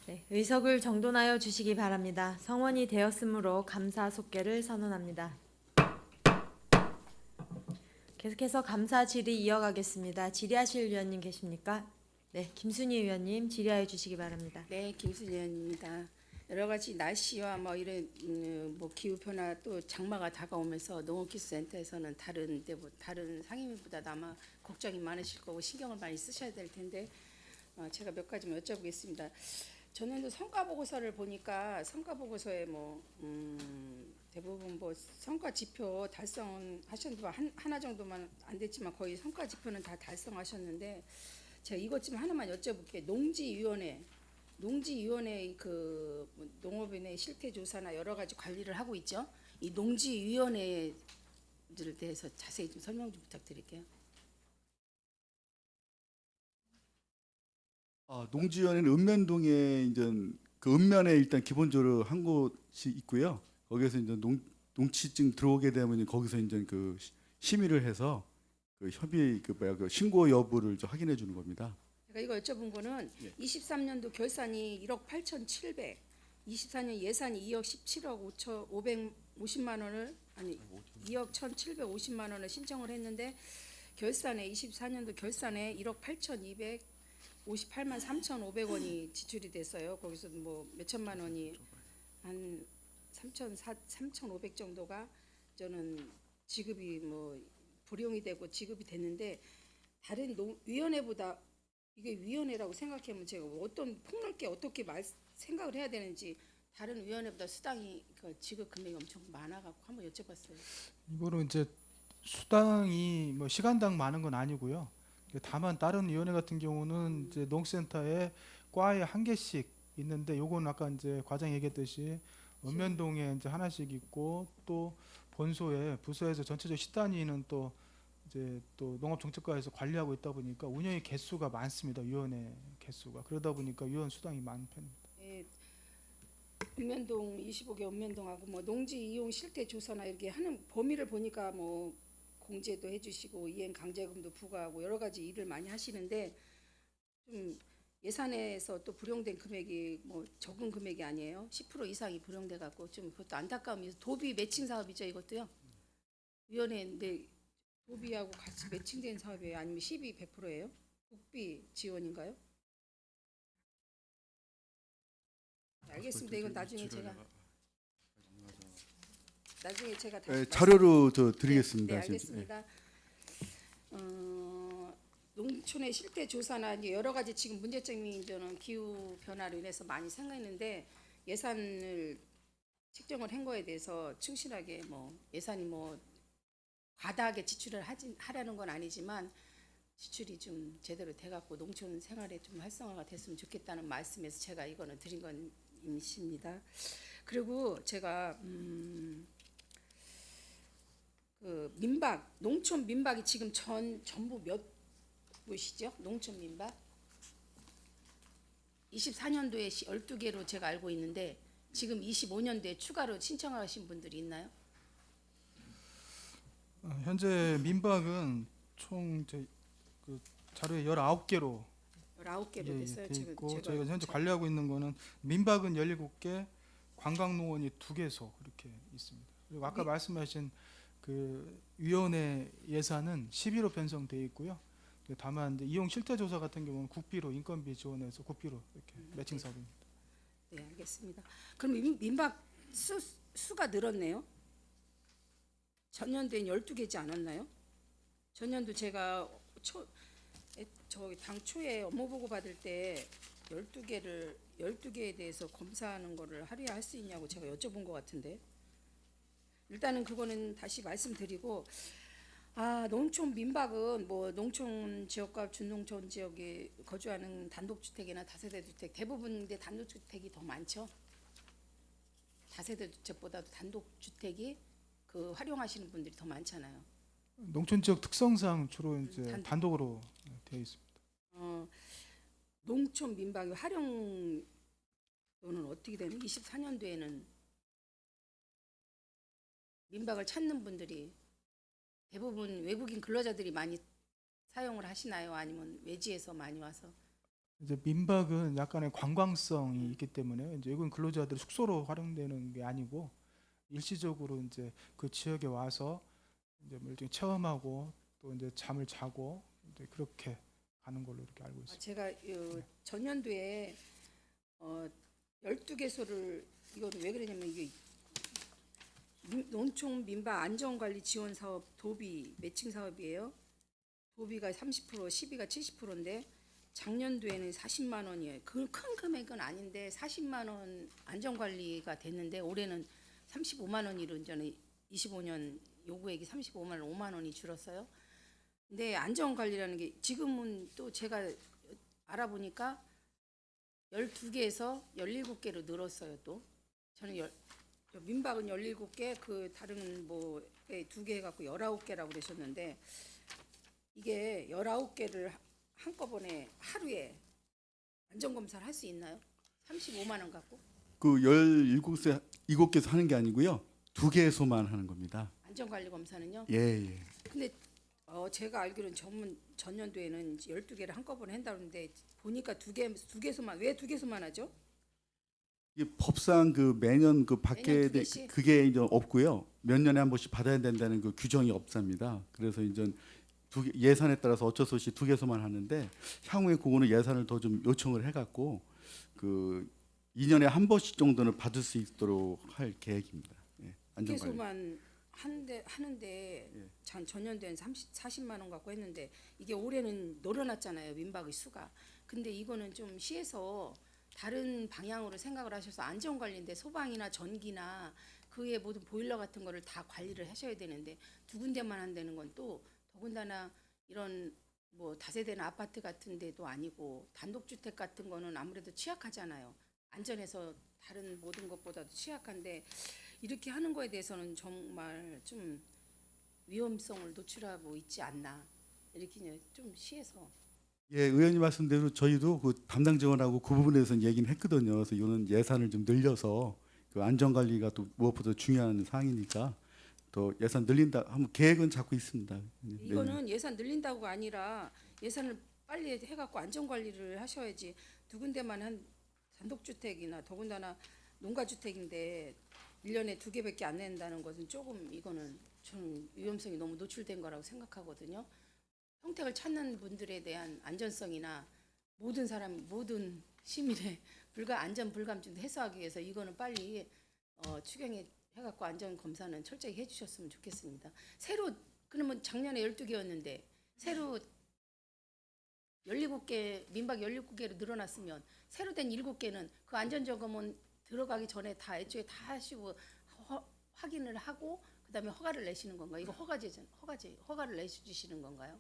네, 의석을 정돈하여 주시기 바랍니다. 성원이 되었으므로 감사 속계를 선언합니다. 계속해서 감사 질의 이어가겠습니다. 질의하실 위원님 계십니까? 네, 김순희 의원님 질의하여 주시기 바랍니다. 네, 김수진입니다. 여러 가지 날씨와 뭐 이런 뭐 기후 변화 또 장마가 다가오면서 농업기술센터에서는 다른 상임위보다 아마 걱정이 많으실 거고 신경을 많이 쓰셔야 될 텐데 제가 몇 가지만 여쭤보겠습니다. 전년도 성과 보고서를 보니까 성과 보고서에 뭐 대부분 뭐 성과 지표 달성하셨는데 하나 정도만 안 됐지만 거의 성과 지표는 다 달성하셨는데 제가 이것 좀 하나만 여쭤볼게요. 농지위원회 그 농업인의 실태 조사나 여러 가지 관리를 하고 있죠. 이 농지위원회에 대해서 자세히 좀 설명 좀 부탁드릴게요. 농지위원회는 읍면동에 이제 그 읍면에 일단 기본적으로 한 곳이 있고요. 거기서 이제 농지증 들어오게 되면 이제 거기서 이제 그 심의를 해서 그 협의 그 신고 여부를 좀 확인해 주는 겁니다. 제가 이거 여쭤본 거는 예. 23년도 결산이 1억 8,700, 24년 예산이 2억 17억 550만 원을 아니 2억 1,750만 원을 신청을 했는데 결산에 24년도 결산에 1억 8,258만 3,500원이 지출이 됐어요. 거기서 뭐 몇천만 원이 한 3,500 정도가 저는 지급이 뭐 불용이 되고 지급이 됐는데 다른 위원회보다 이게 위원회라고 생각하면 제가 어떤 폭넓게 어떻게 생각을 해야 되는지 다른 위원회보다 수당이 그 지급 금액이 엄청 많아갖고 한번 여쭤봤어요. 이거는 이제 수당이 뭐 시간당 많은 건 아니고요. 다만 다른 위원회 같은 경우는 이제 농센터에 과에 한 개씩 있는데 요건 아까 이제 과장 얘기했듯이 읍면동에 이제 하나씩 있고 또 본소에 부서에서 전체적 시단위는 또 이제 또 농업정책과에서 관리하고 있다 보니까 운영의 개수가 많습니다. 위원회 개수가 그러다 보니까 위원 수당이 많은 편입니다. 예, 읍면동 25개 읍면동하고 뭐 농지 이용 실태 조사나 이렇게 하는 범위를 보니까 뭐 공제도 해주시고 이행 강제금도 부과하고 여러 가지 일을 많이 하시는데 좀 예산에서 또 불용된 금액이 뭐 적은 금액이 아니에요. 10% 이상이 불용돼 갖고 좀 그것도 안타까움이 도비 매칭 사업이죠 이것도요. 위원회인데 도비하고 같이 매칭된 사업이에요? 아니면 12, 100%예요? 국비 지원인가요? 알겠습니다. 이건 나중에 제가 다시 자료로 저 네, 드리겠습니다. 네, 지금. 알겠습니다. 농촌의 실태 조사나 이제 여러 가지 지금 문제점이 저는 기후 변화로 인해서 많이 생겼는데 예산을 책정을 한 거에 대해서 충실하게 뭐 예산이 뭐 과다하게 지출을 하라는 건 아니지만 지출이 좀 제대로 돼갖고 농촌 생활에 좀 활성화가 됐으면 좋겠다는 말씀에서 제가 이거는 드린 것입니다. 그리고 제가 그 민박 농촌 민박이 지금 전부 몇 곳이죠? 농촌 민박 24년도에 12개로 제가 알고 있는데 지금 25년도에 추가로 신청하신 분들이 있나요? 현재 민박은 총 이제 그 자료에 19개로 19개로 됐어요. 돼 지금 있고 저희가 현재 관리하고 있는 거는 민박은 17개, 관광농원이 2개소 이렇게 있습니다. 그리고 아까 말씀하신 그 위원회 예산은 11호 편성돼 있고요. 다만 이제 이용 실태 조사 같은 경우는 국비로 인건비 지원해서 국비로 이렇게 매칭 사업입니다. 네, 알겠습니다. 그럼 민박 수가 늘었네요. 전년도엔 12개지 않았나요? 전년도 제가 저기 당 초에 업무 보고 받을 때 12개에 대해서 검사하는 거를 하루에 할 수 있냐고 제가 여쭤본 것 같은데 일단은 그거는 다시 말씀드리고 농촌 민박은 뭐 농촌 지역과 준농촌 지역에 거주하는 단독주택이나 다세대 주택 대부분인데 단독주택이 더 많죠. 다세대 주택보다도 단독주택이 그 활용하시는 분들이 더 많잖아요. 농촌 지역 특성상 주로 이제 단독으로 되어 있습니다. 농촌 민박의 활용도는 어떻게 되는? 24년도에는 민박을 찾는 분들이 대부분 외국인 근로자들이 많이 사용을 하시나요? 아니면 외지에서 많이 와서? 이제 민박은 약간의 관광성이 있기 때문에 이제 이건 근로자들이 숙소로 활용되는 게 아니고 일시적으로 이제 그 지역에 와서 이제 뭐 일종의 체험하고 또 이제 잠을 자고 이제 그렇게 가는 걸로 이렇게 알고 있습니다. 제가 전년도에 12개소를 이건 왜 그러냐면 이게 농촌 민박 안전관리 지원 사업 도비 매칭 사업이에요. 도비가 30%, 시비가 70%인데 작년도에는 40만 원이에요. 그 큰 금액은 아닌데 40만 원 안전관리가 됐는데 올해는 35만 원으로 이제는 25년 요구액이 35만 원, 5만 원이 줄었어요. 근데 안전관리라는 게 지금은 또 제가 알아보니까 12개에서 17개로 늘었어요. 또 저는 민박은 17개, 그 다른 뭐 2개 해갖고 19개라고 그러셨는데 이게 19개를 한꺼번에 하루에 안전검사를 할 수 있나요? 35만 원 갖고 그 17세 7개에서 하는 게 아니고요. 2개에서만 하는 겁니다. 안전관리 검사는요? 예, 예. 근데 제가 알기로는 전년도에는 12개를 한꺼번에 한다는데 보니까 2개소만 왜 2개소만 하죠? 이게 법상 그 매년 그 받게 매년 두 돼 개씩? 그게 이제 없고요. 몇 년에 한 번씩 받아야 된다는 그 규정이 없습니다. 그래서 이제 예산에 따라서 어쩔 수 없이 2개소만 하는데 향후에 그거는 예산을 더 좀 요청을 해갖고 그 2년에 한 번씩 정도는 받을 수 있도록 할 계획입니다. 예, 안전관리. 2개소만 하는데 예. 전년도에는 40만 원 갖고 했는데 이게 올해는 늘어났잖아요. 민박의 수가. 근데 이거는 좀 시에서 다른 방향으로 생각을 하셔서 안전관리인데 소방이나 전기나 그의 모든 보일러 같은 거를 다 관리를 하셔야 되는데 2군데만 한다는 건 또 더군다나 이런 뭐 다세대나 아파트 같은 데도 아니고 단독주택 같은 거는 아무래도 취약하잖아요. 안전해서 다른 모든 것보다도 취약한데 이렇게 하는 거에 대해서는 정말 좀 위험성을 노출하고 있지 않나 이렇게 좀 시에서 예, 의원님 말씀대로 저희도 그 담당 직원하고 그 부분에서 얘기는 했거든요. 그래서 이거는 예산을 좀 늘려서 그 안전관리가 또 무엇보다 중요한 사항이니까 또 예산 늘린다 하면 계획은 잡고 있습니다. 네. 이거는 예산 늘린다고가 아니라 예산을 빨리 해갖고 안전관리를 하셔야지 2군데만 한 단독주택이나 더군다나 농가주택인데 1년에 2개밖에 안 낸다는 것은 조금 이거는 저는 위험성이 너무 노출된 거라고 생각하거든요. 평택을 찾는 분들에 대한 안전성이나 모든 시민의 안전 불감증도 해소하기 위해서 이거는 빨리 추경해 해갖고 안전 검사는 철저히 해주셨으면 좋겠습니다. 새로 그러면 작년에 12개였는데 새로 17개 민박 17개로 늘어났으면 새로 된 7개는 그 안전점검은 들어가기 전에 다 애초에 다 하시고 확인을 하고 그다음에 허가를 내시는 건가요? 이거 허가를 내주시는 건가요?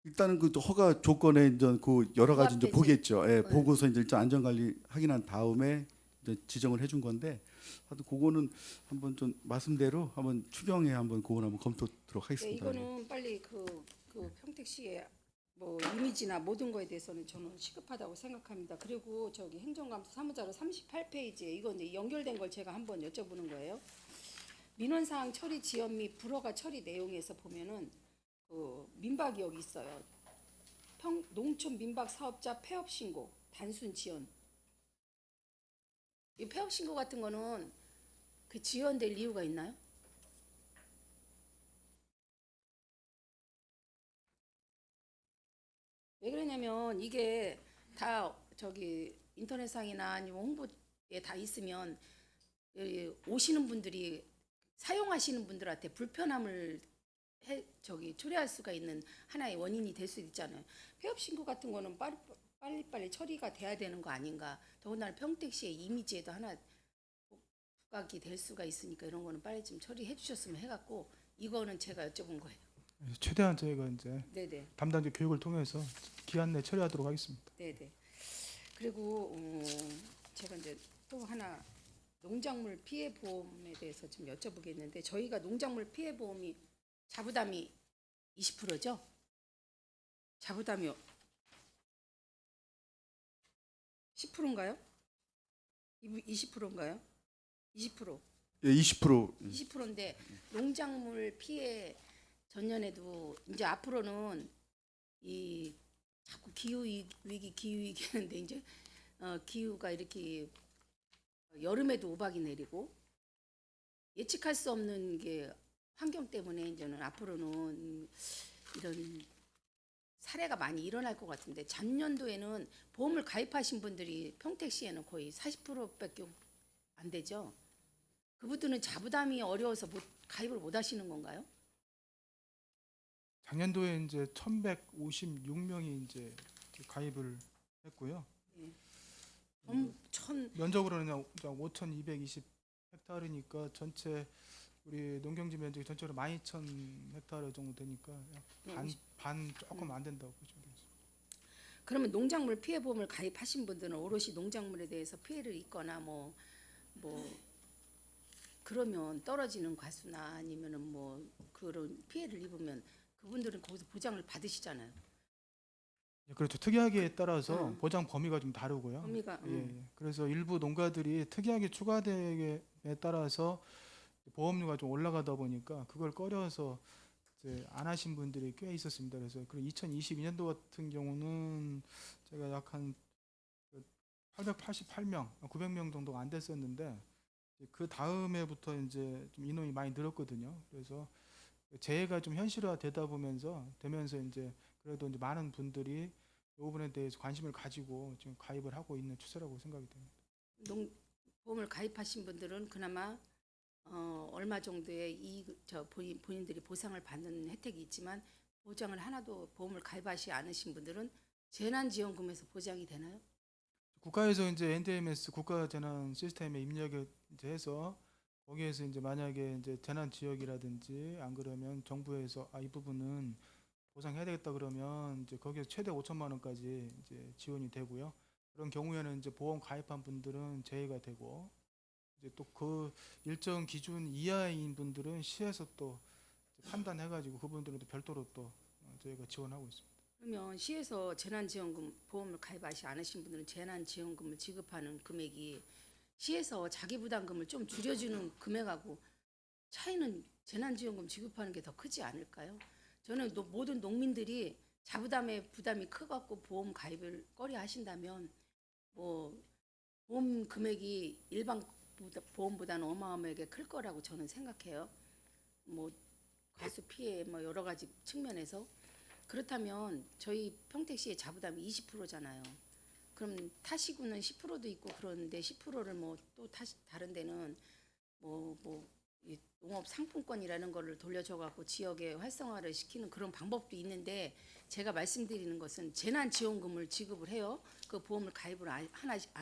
일단은 그 허가 조건에 이제 그 여러 가지 이제 부합되지. 보겠죠. 예, 네. 보고서 이제 일단 안전관리 확인한 다음에 이제 지정을 해준 건데, 하여튼 그거는 한번 좀 말씀대로 한번 추경에 한번 그걸 한번 검토하도록 네, 하겠습니다. 이거는 빨리 그 평택시의 뭐 이미지나 모든 거에 대해서는 저는 시급하다고 생각합니다. 그리고 저기 행정감사 사무자료 38페이지에 이거 이제 연결된 걸 제가 한번 여쭤보는 거예요. 민원사항 처리 지연 및 불허가 처리 내용에서 보면은 그 민박이 여기 있어요. 농촌 민박 사업자 폐업 신고 단순 지연. 이 폐업 신고 같은 거는 그 지연될 이유가 있나요? 왜 그러냐면 이게 다 저기 인터넷상이나 아니면 홍보에 다 있으면 오시는 분들이 사용하시는 분들한테 불편함을 초래할 수가 있는 하나의 원인이 될 수 있잖아요. 폐업 신고 같은 거는 빨리빨리 처리가 돼야 되는 거 아닌가. 더군다나 평택시의 이미지에도 하나 부각이 될 수가 있으니까 이런 거는 빨리 좀 처리해 주셨으면 해갖고 이거는 제가 여쭤본 거예요. 최대한 저희가 이제 네네. 담당자 교육을 통해서 기한 내 처리하도록 하겠습니다. 네네. 그리고 제가 이제 또 하나 농작물 피해 보험에 대해서 좀 여쭤보겠는데 저희가 농작물 피해 보험이 자부담이 20%죠? 자부담이 10%인가요? 20%인가요? 20%. 예, 20%. 20%인데 농작물 피해 전년에도 이제 앞으로는 이 자꾸 위기 기후 위기 하는데 이제 기후가 이렇게 여름에도 우박이 내리고 예측할 수 없는 게 환경 때문에 이제는 앞으로는 이런 사례가 많이 일어날 것 같은데 작년도에는 보험을 가입하신 분들이 평택시에는 거의 40%밖에 안 되죠. 그분들은 자부담이 어려워서 가입을 못 하시는 건가요? 작년도에 이제 1,156명이 이제 가입을 했고요. 면적으로는 그냥 5,220 헥타르니까 전체 우리 농경지 면적이 전체로 12,000 헥타르 정도 되니까 네, 반 조금 안 된다고 보시면 되겠습니다. 그러면 농작물 피해 보험을 가입하신 분들은 오롯이 농작물에 대해서 피해를 입거나 뭐 그러면 떨어지는 과수나 아니면은 뭐 그런 피해를 입으면 그분들은 거기서 보장을 받으시잖아요. 그렇죠. 특이하게 따라서 보장 범위가 좀 다르고요. 범위가 예. 그래서 일부 농가들이 특이하게 추가되에 따라서 보험료가 좀 올라가다 보니까 그걸 꺼려서 이제 안 하신 분들이 꽤 있었습니다. 그래서 2022년도 같은 경우는 제가 약 한 888명, 900명 정도가 안 됐었는데 그 다음에부터 이제 좀 인원이 많이 늘었거든요. 그래서 재해가 좀 현실화되다 되면서 이제 그래도 이제 많은 분들이 이 부분에 대해서 관심을 가지고 지금 가입을 하고 있는 추세라고 생각이 됩니다. 보험을 가입하신 분들은 그나마 얼마 정도의 본인들이 보상을 받는 혜택이 있지만 보장을 하나도 보험을 가입하지 않으신 분들은 재난지원금에서 보장이 되나요? 국가에서 이제 NDMS 국가 재난 시스템에 입력을 이제 해서 거기에서 이제 만약에 이제 재난 지역이라든지 안 그러면 정부에서 이 부분은 보상해야 되겠다 그러면 이제 거기서 최대 5천만 원까지 이제 지원이 되고요. 그런 경우에는 이제 보험 가입한 분들은 제외가 되고 이제 또 그 일정 기준 이하인 분들은 시에서 또 판단해가지고 그분들은 또 별도로 또 저희가 지원하고 있습니다. 그러면 시에서 재난지원금 보험을 가입하지 않으신 분들은 재난지원금을 지급하는 금액이 시에서 자기부담금을 좀 줄여주는 금액하고 차이는 재난지원금 지급하는 게 더 크지 않을까요? 저는 모든 농민들이 자부담의 부담이 커갖고 보험 가입을 꺼려 하신다면 뭐 보험 금액이 일반 보험보다는 어마어마하게 클 거라고 저는 생각해요. 뭐 과수 피해 뭐 여러 가지 측면에서 그렇다면 저희 평택시의 자부담이 20%잖아요. 그럼 타시구는 10%도 있고 그러는데 10%를 뭐 또 다른 데는 이 농업 상품권이라는 거를 돌려줘 갖고 지역에 활성화를 시키는 그런 방법도 있는데 제가 말씀드리는 것은 재난지원금을 지급을 해요. 그 보험을 가입을 안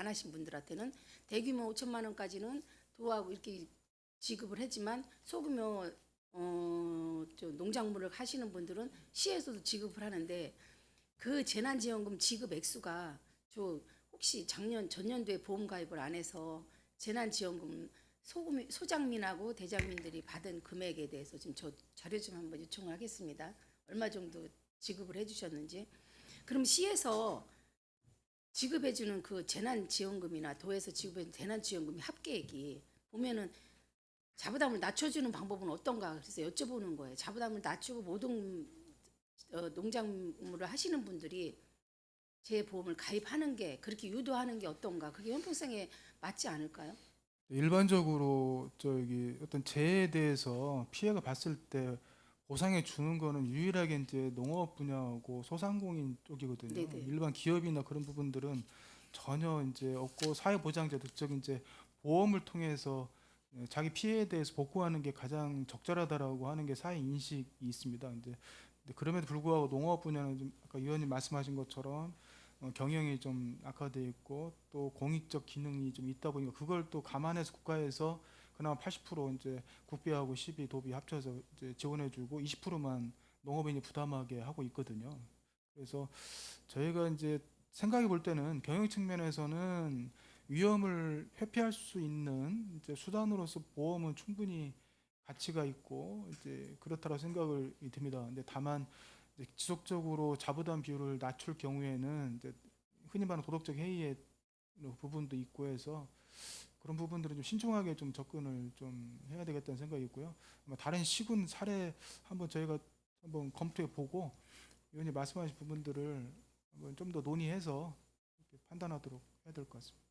하신 분들한테는 대규모 5천만 원까지는 도하고 이렇게 지급을 했지만 소규모 농작물을 하시는 분들은 시에서도 지급을 하는데 그 재난지원금 지급 액수가 혹시 전년도에 보험 가입을 안 해서 재난지원금 소장민하고 대장민들이 받은 금액에 대해서 지금 저 자료 좀 한번 요청을 하겠습니다. 얼마 정도 지급을 해주셨는지. 그럼 시에서 지급해주는 그 재난지원금이나 도에서 지급해주는 재난지원금의 합계액이 보면은 자부담을 낮춰주는 방법은 어떤가 그래서 여쭤보는 거예요. 자부담을 낮추고 모든 농작물을 하시는 분들이 제 보험을 가입하는 게 그렇게 유도하는 게 어떤가 그게 형평성에 맞지 않을까요? 일반적으로 어떤 재해에 대해서 피해가 봤을 때 보상해 주는 거는 유일하게 이제 농업 분야하고 소상공인 쪽이거든요. 네네. 일반 기업이나 그런 부분들은 전혀 이제 없고 사회보장제도 즉 이제 보험을 통해서 자기 피해에 대해서 복구하는 게 가장 적절하다라고 하는 게 사회 인식이 있습니다. 근데 그럼에도 불구하고 농업 분야는 좀 아까 위원님 말씀하신 것처럼 경영이 좀 악화되어 있고 또 공익적 기능이 좀 있다 보니까 그걸 또 감안해서 국가에서 그나마 80% 이제 국비하고 시비, 도비 합쳐서 이제 지원해주고 20%만 농업인이 부담하게 하고 있거든요. 그래서 저희가 이제 생각해 볼 때는 경영 측면에서는 위험을 회피할 수 있는 이제 수단으로서 보험은 충분히 가치가 있고 이제 그렇다고 생각을 듭니다. 근데 다만 이제 지속적으로 자부담 비율을 낮출 경우에는 이제 흔히 말하는 도덕적 해이의 부분도 있고 해서 그런 부분들은 좀 신중하게 좀 접근을 좀 해야 되겠다는 생각이 있고요. 아마 다른 시군 사례 한번 저희가 한번 검토해 보고 의원님 말씀하신 부분들을 한번 좀 더 논의해서 이렇게 판단하도록 해야 될 것 같습니다.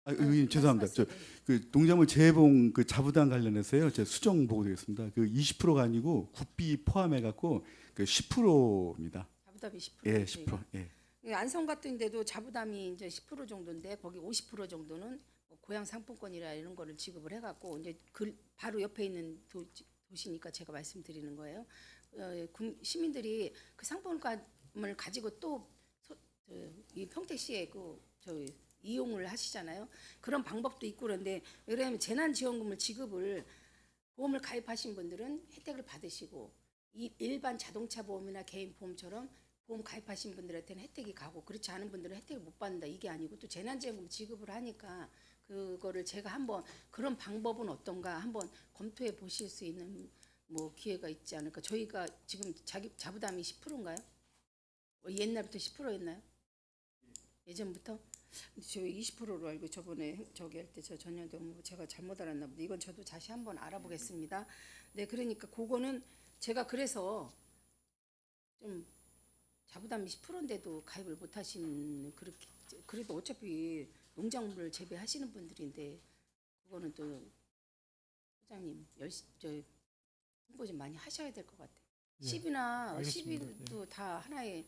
의원님 죄송합니다. 말씀하세요. 그 농작물 재봉 그 자부담 관련해서요. 제가 수정 보고 되겠습니다. 그 20%가 아니고 국비 포함해 갖고 그 10%입니다. 자부담이 10%. 예, 10%. 예. 안성 같은 데도 자부담이 이제 10% 정도인데 거기 50% 정도는 뭐 고향 상품권이라 이런 거를 지급을 해갖고 이제 바로 옆에 있는 도시니까 제가 말씀드리는 거예요. 시민들이 그 상품권을 가지고 또 이 평택시에 이용을 하시잖아요. 그런 방법도 있고 그런데 왜냐하면 재난지원금을 지급을 보험을 가입하신 분들은 혜택을 받으시고 일반 자동차 보험이나 개인 보험처럼 보험 가입하신 분들한테는 혜택이 가고 그렇지 않은 분들은 혜택을 못 받는다 이게 아니고 또 재난지원금 지급을 하니까 그거를 제가 한번 그런 방법은 어떤가 한번 검토해 보실 수 있는 뭐 기회가 있지 않을까. 저희가 지금 자부담이 10%인가요? 옛날부터 10%였나요? 예전부터? 저 20%로 알고 저번에 저기 할 때 저 전년도 제가 잘못 알았나 보다. 이건 저도 다시 한번 알아보겠습니다. 네, 그러니까 그거는 제가 그래서 좀 자부담이 10%인데도 가입을 못 하신 그렇게 그래도 어차피 농작물을 재배하시는 분들인데 그거는 또 소장님 홍보 좀 많이 하셔야 될 것 같아요. 예, 10이나 알겠습니다. 12도 다 하나에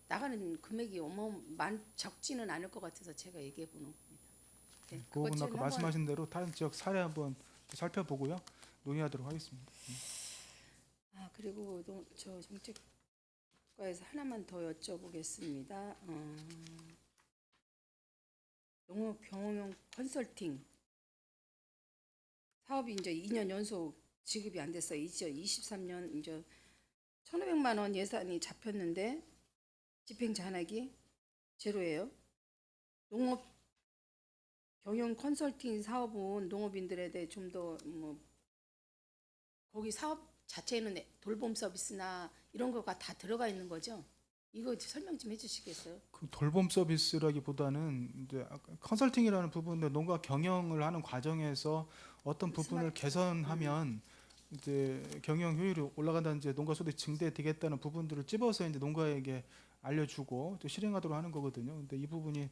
나가는 금액이 적지는 않을 것 같아서 제가 얘기해 보는 겁니다. 네, 그거는 그것 좀 아까 말씀하신 대로 다른 지역 사례 한번 또 살펴보고요. 논의하도록 하겠습니다. 그리고 저 정책과에서 하나만 더 여쭤보겠습니다. 농업 경영 컨설팅 사업이 이제 2년 연속 지급이 안 됐어요. 2023년 이제 1,500만 원 예산이 잡혔는데 집행 잔액이 제로예요. 농업 경영 컨설팅 사업은 농업인들에 대해 좀 더 뭐 거기 사업 자체에는 돌봄 서비스나 이런 거가 다 들어가 있는 거죠. 이거 설명 좀 해주시겠어요? 그 돌봄 서비스라기보다는 이제 아까 컨설팅이라는 부분인데 농가 경영을 하는 과정에서 어떤 부분을 개선하면 이제 경영 효율이 올라간다든지 농가 소득이 증대되겠다는 부분들을 찝어서 이제 농가에게 알려주고 또 실행하도록 하는 거거든요. 근데 이 부분이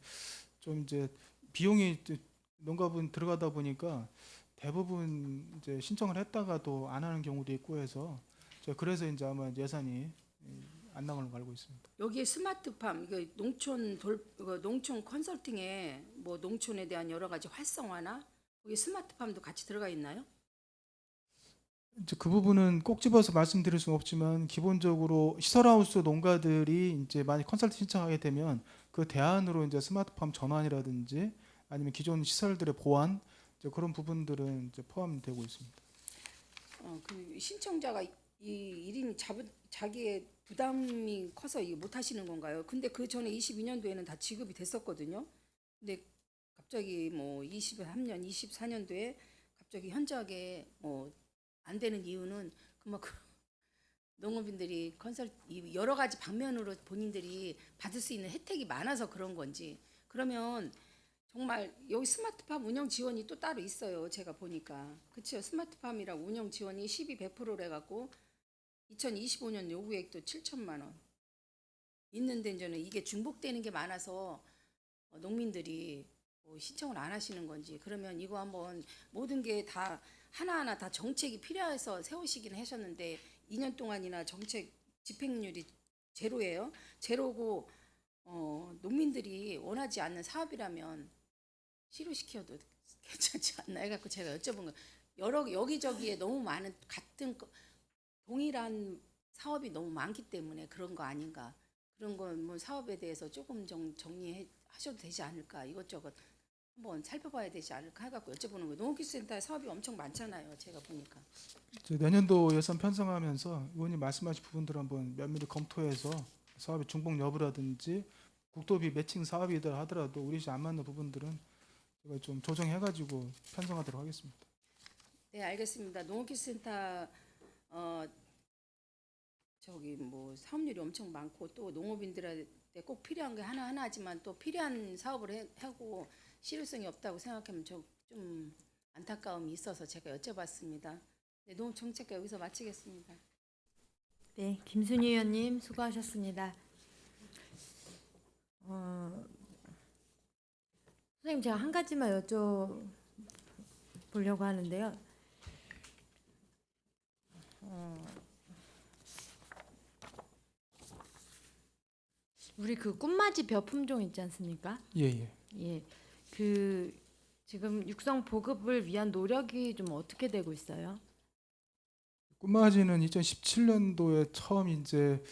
좀 이제 비용이 이제 농가분 들어가다 보니까 대부분 이제 신청을 했다가도 안 하는 경우도 있고 해서 제가 그래서 이제 아마 예산이 안 나가는 걸로 알고 있습니다. 여기에 스마트팜, 이거 농촌 컨설팅에 뭐 농촌에 대한 여러 가지 활성화나 여기 스마트팜도 같이 들어가 있나요? 이제 그 부분은 꼭 집어서 말씀드릴 수는 없지만 기본적으로 시설하우스 농가들이 이제 많이 컨설팅 신청하게 되면 그 대안으로 이제 스마트팜 전환이라든지 아니면 기존 시설들의 보완 이제 그런 부분들은 이제 포함되고 있습니다. 그 신청자가 이 일인이 자기의 부담이 커서 이게 못 하시는 건가요? 근데 그 전에 22년도에는 다 지급이 됐었거든요. 근데 갑자기 뭐 23년, 24년도에 갑자기 현저하게 뭐 안 되는 이유는 그만큼 농업인들이 여러 가지 방면으로 본인들이 받을 수 있는 혜택이 많아서 그런 건지 그러면 정말 여기 스마트팜 운영 지원이 또 따로 있어요. 제가 보니까 그렇죠. 스마트팜이랑 운영 지원이 100%를 해갖고 2025년 요구액도 7천만 원 있는데 이제는 이게 중복되는 게 많아서 농민들이 뭐 신청을 안 하시는 건지 그러면 이거 한번 모든 게 다 하나하나 다 정책이 필요해서 세우시긴 하셨는데 2년 동안이나 정책 집행률이 제로예요. 제로고 농민들이 원하지 않는 사업이라면 실효시켜도 괜찮지 않나 해갖고 제가 여쭤본 거예요. 여기저기에 너무 많은 동일한 사업이 너무 많기 때문에 그런 거 아닌가. 그런 건 뭐 사업에 대해서 조금 정리하셔도 되지 않을까. 이것저것 한번 살펴봐야 되지 않을까 해갖고 여쭤보는 거예요. 농업기술센터에 사업이 엄청 많잖아요. 제가 보니까. 이제 내년도 예산 편성하면서 의원님 말씀하신 부분들 한번 면밀히 검토해서 사업의 중복 여부라든지 국도비 매칭 사업이다 하더라도 우리 안 맞는 부분들은 제가 좀 조정해가지고 편성하도록 하겠습니다. 네, 알겠습니다. 농업기술센터 저기 뭐 사업률이 엄청 많고 또 농업인들한테 꼭 필요한 게 하나하나지만 또 필요한 사업을 하고 실효성이 없다고 생각하면 좀 안타까움이 있어서 제가 여쭤봤습니다. 네, 농업정책과 여기서 마치겠습니다. 네, 김순희 의원님 수고하셨습니다. 선생님 제가 한 가지만 여쭤보려고 하는데요. 우리 그 꿈맞이 벼 품종 있지 않습니까? 예, 예. 예, 그 지금 육성 보급을 위한 노력이 좀 어떻게 되고 있어요? 꿈맞이는 2017년도에 처음 이제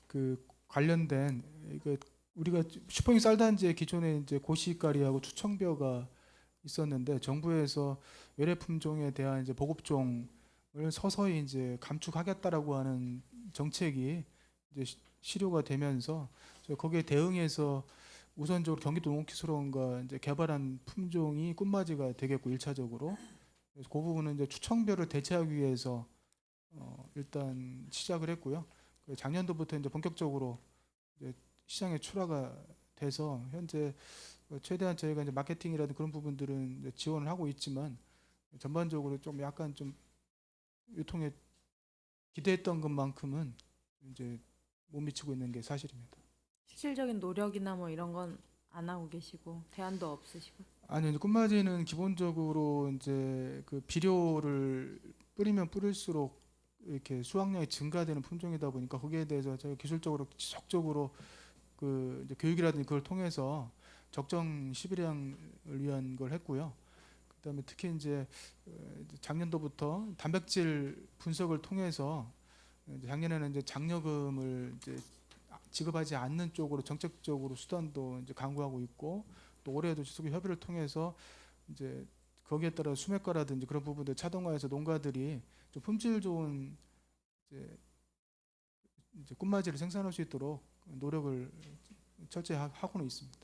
그 관련된 이거 우리가 슈퍼잉 쌀단지의 기존에 이제 고시가리하고 추청벼가 있었는데 정부에서 외래 품종에 대한 이제 보급종을 서서히 이제 감축하겠다라고 하는 정책이 이제 실효가 되면서 거기에 대응해서 우선적으로 경기도 농업기술원과 이제 개발한 품종이 꿈맞이가 되겠고 1차적으로 그래서 그 부분은 이제 추청벼를 대체하기 위해서 일단 시작을 했고요. 작년도부터 이제 본격적으로 이제 시장에 출하가 돼서 현재 최대한 저희가 이제 마케팅이라든 그런 부분들은 이제 지원을 하고 있지만 전반적으로 좀 약간 좀 유통에 기대했던 것만큼은 이제 못 미치고 있는 게 사실입니다. 실질적인 노력이나 뭐 이런 건 안 하고 계시고 대안도 없으시고. 아니 이제 꿈맞이는 기본적으로 이제 그 비료를 뿌리면 뿌릴수록 이렇게 수확량이 증가되는 품종이다 보니까 거기에 대해서 저희 기술적으로 지속적으로 그 이제 교육이라든지 그걸 통해서 적정 시비량을 위한 걸 했고요. 그다음에 특히 이제 작년도부터 단백질 분석을 통해서 이제 작년에는 이제 장려금을 이제 지급하지 않는 쪽으로 정책적으로 수단도 이제 강구하고 있고 또 올해도 지속 협의를 통해서 이제 거기에 따라 수맥과라든지 그런 부분들 차동화해서 농가들이 좀 품질 좋은 이제 꿈맞이를 생산할 수 있도록 노력을 철저히 하고는 있습니다.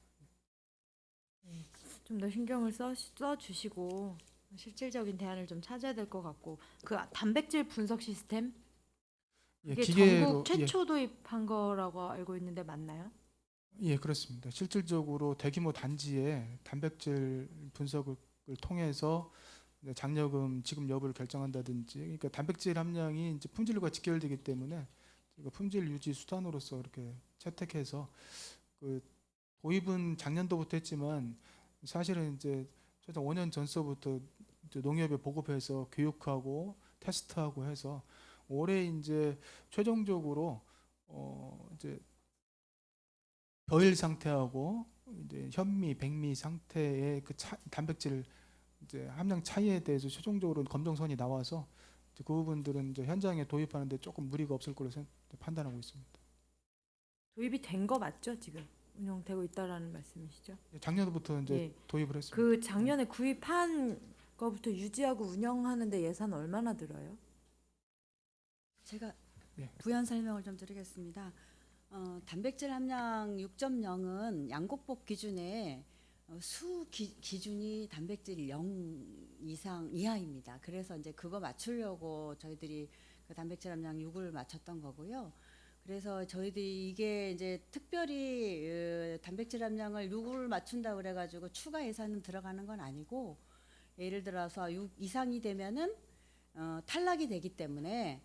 좀 더 신경을 써 주시고 실질적인 대안을 좀 찾아야 될 것 같고 그 단백질 분석 시스템 예, 이게 기계로 전국 최초 도입한 거라고 알고 있는데 맞나요? 예, 그렇습니다. 실질적으로 대규모 단지에 단백질 분석을 통해서 이제 장려금 지급 여부를 결정한다든지, 그러니까 단백질 함량이 이제 품질과 직결되기 때문에 저희가 품질 유지 수단으로서 이렇게 채택해서 그 도입은 작년도부터 했지만 사실은 이제 최소 5년 전서부터 이제 농협에 보급해서 교육하고 테스트하고 해서 올해 이제 최종적으로 이제 벼일 상태하고 이제 현미, 백미 상태의 그 단백질 이제 함량 차이에 대해서 최종적으로 검정선이 나와서 이제 그 부분들은 이제 현장에 도입하는데 조금 무리가 없을 걸로 판단하고 있습니다. 도입이 된 거 맞죠? 지금 운영되고 있다라는 말씀이시죠? 작년부터 이제 예. 도입을 했습니다. 그 작년에 구입한 거부터 유지하고 운영하는데 예산 얼마나 들어요? 제가 예. 부연 설명을 좀 드리겠습니다. 단백질 함량 6.0은 양곡법 기준에 기준이 단백질 0 이상 이하입니다. 그래서 이제 그거 맞추려고 저희들이 그 단백질 함량 6을 맞췄던 거고요. 그래서 저희들이 이게 이제 특별히 단백질 함량을 6을 맞춘다 그래가지고 추가 예산은 들어가는 건 아니고 예를 들어서 6 이상이 되면은 탈락이 되기 때문에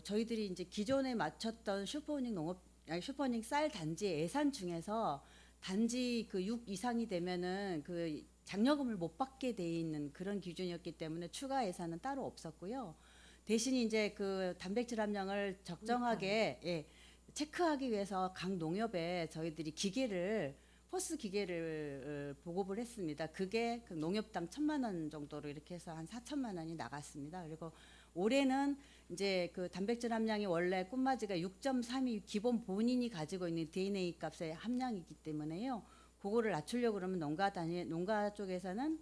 저희들이 이제 기존에 맞췄던 슈퍼닝 쌀 단지 예산 중에서 단지 그 6 이상이 되면은 그 장려금을 못 받게 돼 있는 그런 기준이었기 때문에 추가 예산은 따로 없었고요. 대신 이제 그 단백질 함량을 적정하게 체크하기 위해서 각 농협에 저희들이 포스 기계를 보급을 했습니다. 그게 그 농협당 1,000만 원 정도로 이렇게 해서 한 4천만 원이 나갔습니다. 그리고 올해는 이제 그 단백질 함량이 원래 꿈맞이가 6.3이 기본 본인이 가지고 있는 DNA 값의 함량이기 때문에요. 그거를 낮추려고 그러면 농가 쪽에서는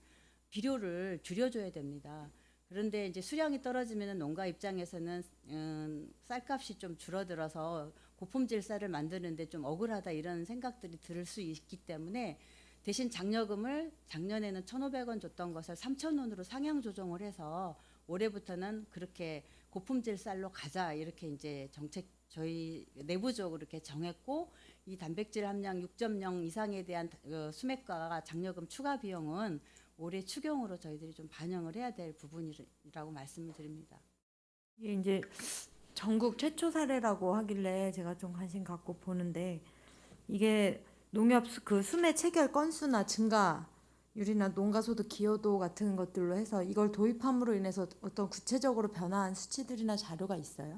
비료를 줄여줘야 됩니다. 그런데 이제 수량이 떨어지면 농가 입장에서는 쌀값이 좀 줄어들어서 고품질 쌀을 만드는데 좀 억울하다 이런 생각들이 들 수 있기 때문에 대신 장려금을 작년에는 1,500원 줬던 것을 3,000원으로 상향 조정을 해서 올해부터는 그렇게 고품질 쌀로 가자 이렇게 이제 정책 저희 내부적으로 이렇게 정했고 이 단백질 함량 6.0 이상에 대한 수맥과 장려금 추가 비용은 올해 추경으로 저희들이 좀 반영을 해야 될 부분이라고 말씀을 드립니다. 이게 이제 전국 최초 사례라고 하길래 제가 좀 관심 갖고 보는데 이게 농협 그 수매 체결 건수나 증가율이나 농가 소득 기여도 같은 것들로 해서 이걸 도입함으로 인해서 어떤 구체적으로 변화한 수치들이나 자료가 있어요?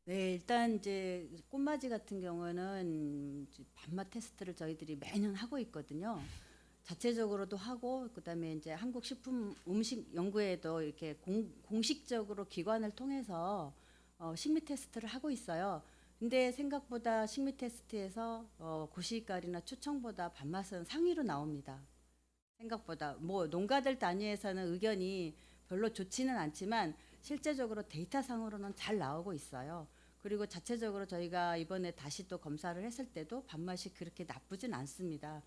네, 일단 이제 꽃맞이 같은 경우는 이제 밥맛 테스트를 저희들이 매년 하고 있거든요. 자체적으로도 하고 그다음에 이제 한국식품음식연구회도 이렇게 공식적으로 기관을 통해서 식미 테스트를 하고 있어요. 근데 생각보다 식미 테스트에서 고시가리나 추청보다 밥맛은 상위로 나옵니다. 생각보다 뭐 농가들 단위에서는 의견이 별로 좋지는 않지만 실제적으로 데이터상으로는 잘 나오고 있어요. 그리고 자체적으로 저희가 이번에 다시 또 검사를 했을 때도 밥맛이 그렇게 나쁘진 않습니다.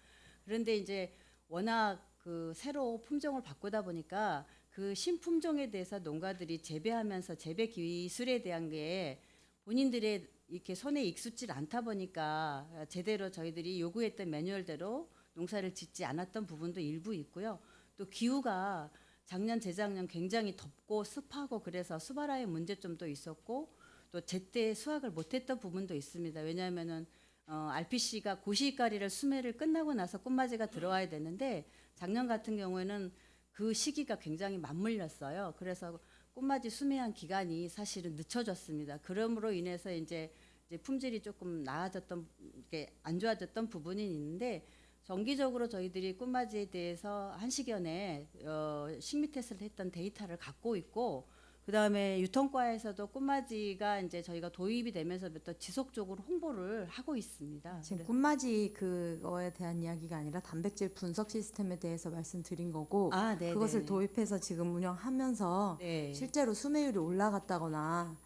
그런데 이제 워낙 그 새로 품종을 바꾸다 보니까 그 신품종에 대해서 농가들이 재배하면서 재배 기술에 대한 게 본인들의 이렇게 손에 익숙지 않다 보니까 제대로 저희들이 요구했던 매뉴얼대로 농사를 짓지 않았던 부분도 일부 있고요. 또 기후가 작년, 재작년 굉장히 덥고 습하고 그래서 수발화의 문제점도 있었고 또 제때 수확을 못했던 부분도 있습니다. 왜냐하면은 RPC가 고시가리를 수매를 끝나고 나서 꽃맞이가 들어와야 되는데 작년 같은 경우에는 그 시기가 굉장히 맞물렸어요. 그래서 꽃맞이 수매한 기간이 사실은 늦춰졌습니다. 그러므로 인해서 이제 품질이 조금 나아졌던 게 안 좋아졌던 부분이 있는데 정기적으로 저희들이 꽃맞이에 대해서 1시견에 식미 테스트를 했던 데이터를 갖고 있고 그다음에 유통과에서도 꽃맞이가 이제 저희가 도입이 되면서부터 지속적으로 홍보를 하고 있습니다. 지금 꽃맞이 그거에 대한 이야기가 아니라 단백질 분석 시스템에 대해서 말씀드린 거고 네, 그것을 네. 도입해서 지금 운영하면서 네. 실제로 수매율이 올라갔다거나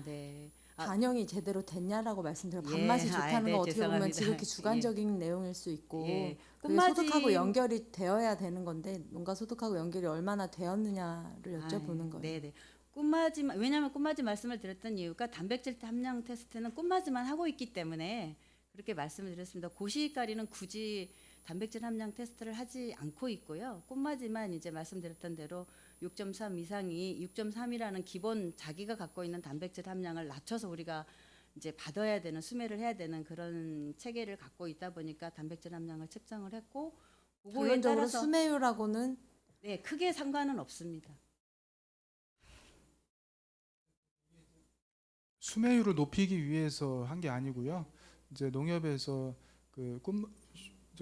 네. 반영이 제대로 됐냐라고 말씀드려요. 예, 밥맛이 좋다는 네, 건 어떻게 보면 죄송합니다. 지극히 주관적인 내용일 수 있고 예. 그게 소득하고 연결이 되어야 되는 건데 농가 소득하고 연결이 얼마나 되었느냐를 여쭤보는 거예요. 네네. 꽃맞이만 왜냐하면 꽃맞이 말씀을 드렸던 이유가 단백질 함량 테스트는 꽃맞이만 하고 있기 때문에 그렇게 말씀을 드렸습니다. 고시가리는 굳이 단백질 함량 테스트를 하지 않고 있고요. 꽃맞이만 이제 말씀드렸던 대로 6.3 이상이 6.3이라는 기본 자기가 갖고 있는 단백질 함량을 낮춰서 우리가 이제 받아야 되는 수매를 해야 되는 그런 체계를 갖고 있다 보니까 단백질 함량을 측정을 했고 그거에 결론적으로 따라서 수매율하고는 네, 크게 상관은 없습니다. 수매율을 높이기 위해서 한 게 아니고요. 이제 농협에서 그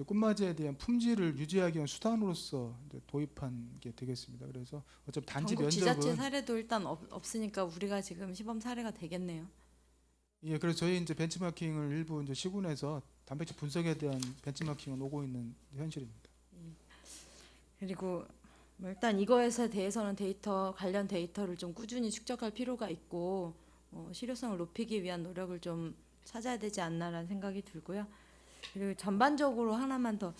꽃맞이에 대한 품질을 유지하기 위한 수단으로서 이제 도입한 게 되겠습니다. 그래서 어차피 단지 전국 지자체 면적은 사례도 일단 없으니까 우리가 지금 시범 사례가 되겠네요. 예, 그래서 저희 이제 벤치마킹을 일부 이제 시군에서 단백질 분석에 대한 벤치마킹을 오고 있는 현실입니다. 그리고 뭐 일단 이거에 대해서는 관련 데이터를 좀 꾸준히 축적할 필요가 있고 실효성을 높이기 위한 노력을 좀 찾아야 되지 않나라는 생각이 들고요. 그리고 전반적으로 하나만 더,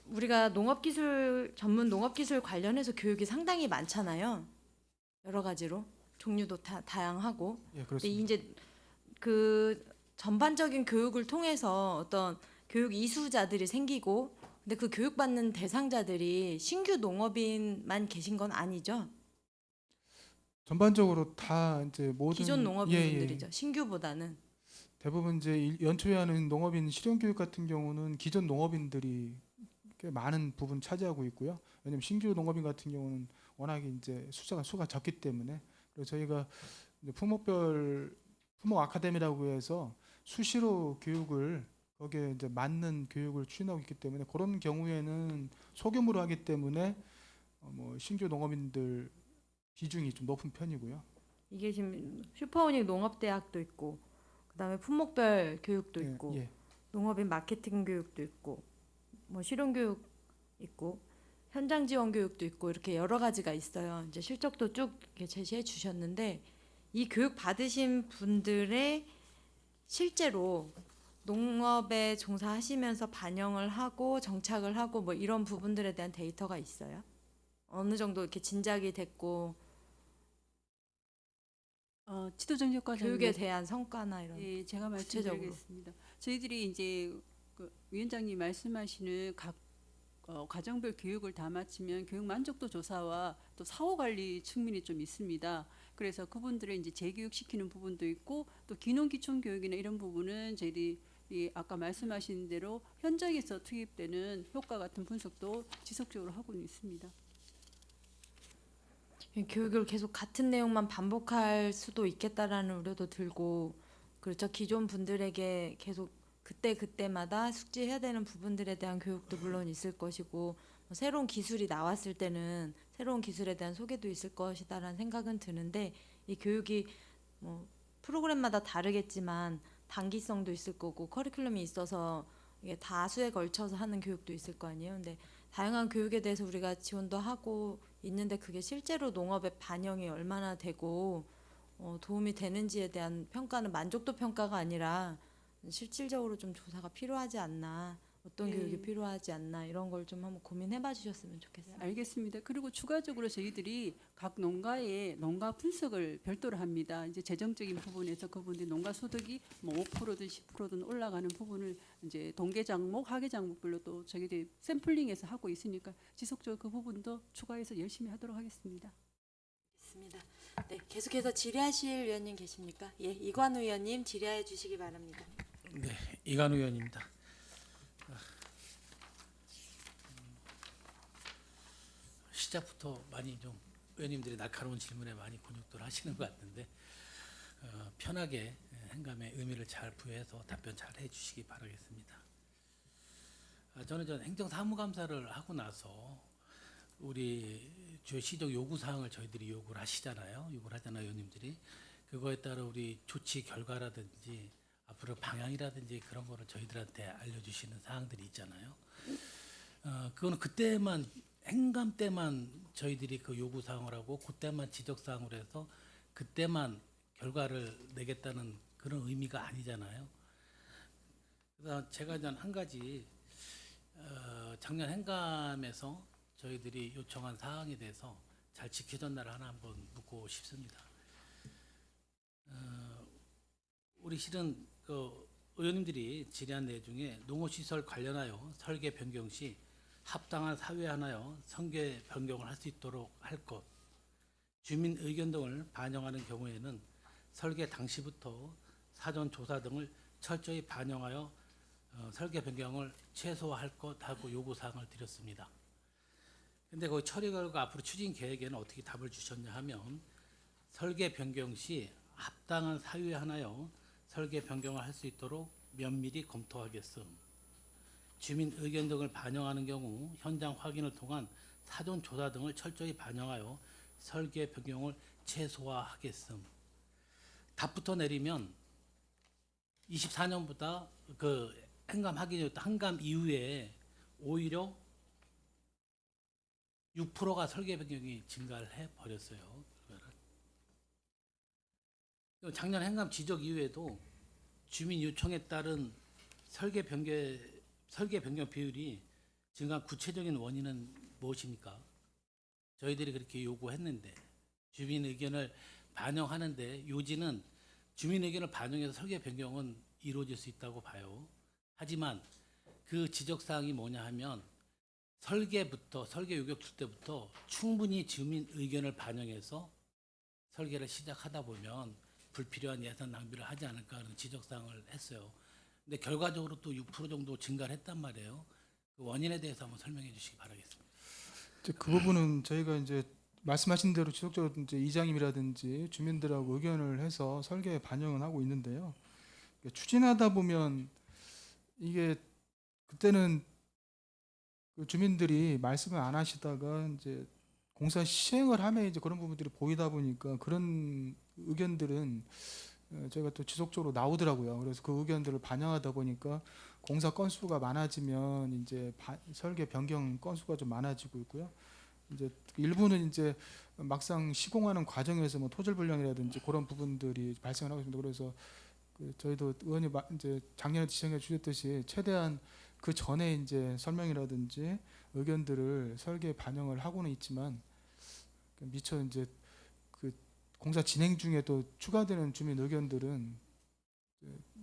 우리가 전문 농업기술 관련해서 교육이 상당히 많잖아요. 여러 가지로 종류도 다양하고. 예, 근데 그렇습니다. 이제 그 전반적인 교육을 통해서 어떤 교육 이수자들이 생기고, 근데 그 교육받는 대상자들이 신규 농업인만 계신 건 아니죠? 전반적으로 다 이제 모든 기존 예, 농업인분들이죠. 신규보다는. 대부분 이제 연초에 하는 농업인 실용교육 같은 경우는 기존 농업인들이 꽤 많은 부분 차지하고 있고요. 왜냐하면 신규 농업인 같은 경우는 워낙에 이제 수가 적기 때문에 그래서 저희가 이제 품목 아카데미라고 해서 수시로 교육을 거기에 이제 맞는 교육을 추진하고 있기 때문에 그런 경우에는 소규모로 하기 때문에 뭐 신규 농업인들 비중이 좀 높은 편이고요. 이게 지금 슈퍼오닉 농업대학도 있고, 그다음에 품목별 교육도 예, 있고, 예. 농업인 마케팅 교육도 있고, 뭐 실용 교육 있고, 현장 지원 교육도 있고 이렇게 여러 가지가 있어요. 이제 실적도 쭉 이렇게 제시해 주셨는데 이 교육 받으신 분들의 실제로 농업에 종사하시면서 반영을 하고 정착을 하고 뭐 이런 부분들에 대한 데이터가 있어요? 어느 정도 이렇게 진작이 됐고 지도정책 과장님, 교육에 대한 성과나 이런. 예, 제가 구체적으로. 말씀드리겠습니다. 저희들이 이제 그 위원장님 말씀하시는 각 과정별 교육을 다 마치면 교육 만족도 조사와 또 사후 관리 측면이 좀 있습니다. 그래서 그분들을 이제 재교육 시키는 부분도 있고 또 기농 기촌 교육이나 이런 부분은 저희들이 이 아까 말씀하신 대로 현장에서 투입되는 효과 같은 분석도 지속적으로 하고는 있습니다. 교육을 계속 같은 내용만 반복할 수도 있겠다라는 우려도 들고 그렇죠. 기존 분들에게 계속 그때마다 숙지해야 되는 부분들에 대한 교육도 물론 있을 것이고 뭐 새로운 기술이 나왔을 때는 새로운 기술에 대한 소개도 있을 것이다라는 생각은 드는데 이 교육이 뭐 프로그램마다 다르겠지만 단기성도 있을 거고 커리큘럼이 있어서 이게 다수에 걸쳐서 하는 교육도 있을 거 아니에요. 근데 다양한 교육에 대해서 우리가 지원도 하고 있는데 그게 실제로 농업에 반영이 얼마나 되고 도움이 되는지에 대한 평가는 만족도 평가가 아니라 실질적으로 좀 조사가 필요하지 않나, 어떤 네. 교육이 필요하지 않나 이런 걸 좀 한번 고민해봐 주셨으면 좋겠어요. 알겠습니다. 그리고 추가적으로 저희들이 각 농가의 농가 분석을 별도로 합니다. 이제 재정적인 부분에서 그분들이 농가 소득이 뭐 5%든 10%든 올라가는 부분을 이제 동계 장목, 하계 장목별로 또 저희들이 샘플링해서 하고 있으니까 지속적으로 그 부분도 추가해서 열심히 하도록 하겠습니다. 있습니다. 네, 계속해서 질의하실 위원님 계십니까? 예, 이관우 의원님 질의해 주시기 바랍니다. 네, 이관우 의원입니다. 시작부터 많이 좀 의원님들이 날카로운 질문에 많이 곤욕도를 하시는 것 같은데 편하게 행감의 의미를 잘 부여해서 답변 잘 해주시기 바라겠습니다. 저는 행정사무감사를 하고 나서 우리 주요 시정 요구 사항을 저희들이 요구를 하시잖아요. 요구를 하잖아요, 의원님들이. 그거에 따라 우리 조치 결과라든지 앞으로 방향이라든지 그런 거를 저희들한테 알려주시는 사항들이 있잖아요. 그거는 그때만 행감 때만 저희들이 그 요구 사항을 하고 그때만 지적 사항으로 해서 그때만 결과를 내겠다는 그런 의미가 아니잖아요. 그래서 제가 한 가지 작년 행감에서 저희들이 요청한 사항에 대해서 잘 지켜졌나를 하나 한번 묻고 싶습니다. 우리 실은 그 의원님들이 질의한 내용 중에 농어시설 관련하여 설계 변경 시 합당한 사유하나요 설계 변경을 할 수 있도록 할 것, 주민 의견 등을 반영하는 경우에는 설계 당시부터 사전 조사 등을 철저히 반영하여 설계 변경을 최소화할 것 하고 요구 사항을 드렸습니다. 근데 그 처리 결과 앞으로 추진 계획에는 어떻게 답을 주셨냐 하면 설계 변경 시 합당한 사유에 하나요 설계 변경을 할 수 있도록 면밀히 검토하겠음. 주민 의견 등을 반영하는 경우 현장 확인을 통한 사전 조사 등을 철저히 반영하여 설계 변경을 최소화하겠음. 답부터 내리면 24년보다 그 행감 확인이었다. 행감 이후에 오히려 6%가 설계 변경이 증가를 해 버렸어요. 작년 행감 지적 이후에도 주민 요청에 따른 설계 변경 비율이 증가한 구체적인 원인은 무엇입니까? 저희들이 그렇게 요구했는데 주민 의견을 반영하는데 요지는 주민 의견을 반영해서 설계 변경은 이루어질 수 있다고 봐요. 하지만 그 지적 사항이 뭐냐 하면 설계 요격 줄 때부터 충분히 주민 의견을 반영해서 설계를 시작하다 보면 불필요한 예산 낭비를 하지 않을까 하는 지적 사항을 했어요. 근데 결과적으로 또 6% 정도 증가를 했단 말이에요. 그 원인에 대해서 한번 설명해 주시기 바라겠습니다. 이제 그 부분은 저희가 이제 말씀하신 대로 지속적으로 이제 이장님이라든지 주민들하고 의견을 해서 설계에 반영은 하고 있는데요. 추진하다 보면 이게 그때는 그 주민들이 말씀을 안 하시다가 이제 공사 시행을 하면 이제 그런 부분들이 보이다 보니까 그런 의견들은 저희가 또 지속적으로 나오더라고요. 그래서 그 의견들을 반영하다 보니까 공사 건수가 많아지면 이제 설계 변경 건수가 좀 많아지고 있고요. 이제 일부는 이제 막상 시공하는 과정에서 뭐 토질 불량이라든지 그런 부분들이 발생을 하고 있습니다. 그래서 그 저희도 의원님 이제 작년에 지적해 주셨듯이 최대한 그 전에 이제 설명이라든지 의견들을 설계에 반영을 하고는 있지만 미처 이제 그 공사 진행 중에 또 추가되는 주민 의견들은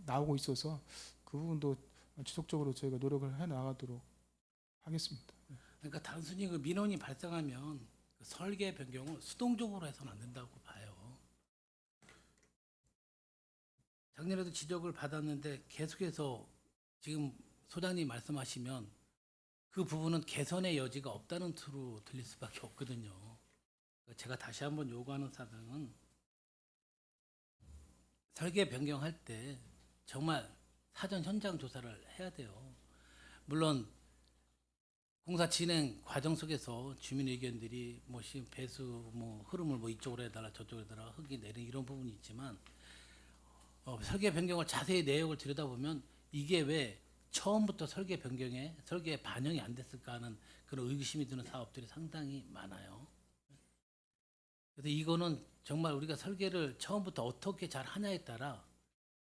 나오고 있어서 그 부분도 지속적으로 저희가 노력을 해 나가도록 하겠습니다. 그러니까 단순히 그 민원이 발생하면 그 설계 변경을 수동적으로 해서는 안 된다고 봐요. 작년에도 지적을 받았는데 계속해서 지금 소장님 말씀하시면 그 부분은 개선의 여지가 없다는 투로 들릴 수밖에 없거든요. 제가 다시 한번 요구하는 사항은 설계 변경할 때 정말 사전 현장 조사를 해야 돼요. 물론 공사 진행 과정 속에서 주민 의견들이 뭐 배수 뭐 흐름을 뭐 이쪽으로 해달라 저쪽으로 해달라 흙이 내린 이런 부분이 있지만 설계 변경을 자세히 내역을 들여다보면 이게 왜 처음부터 설계 변경에 설계에 반영이 안 됐을까 하는 그런 의구심이 드는 사업들이 상당히 많아요. 그래서 이거는 정말 우리가 설계를 처음부터 어떻게 잘 하냐에 따라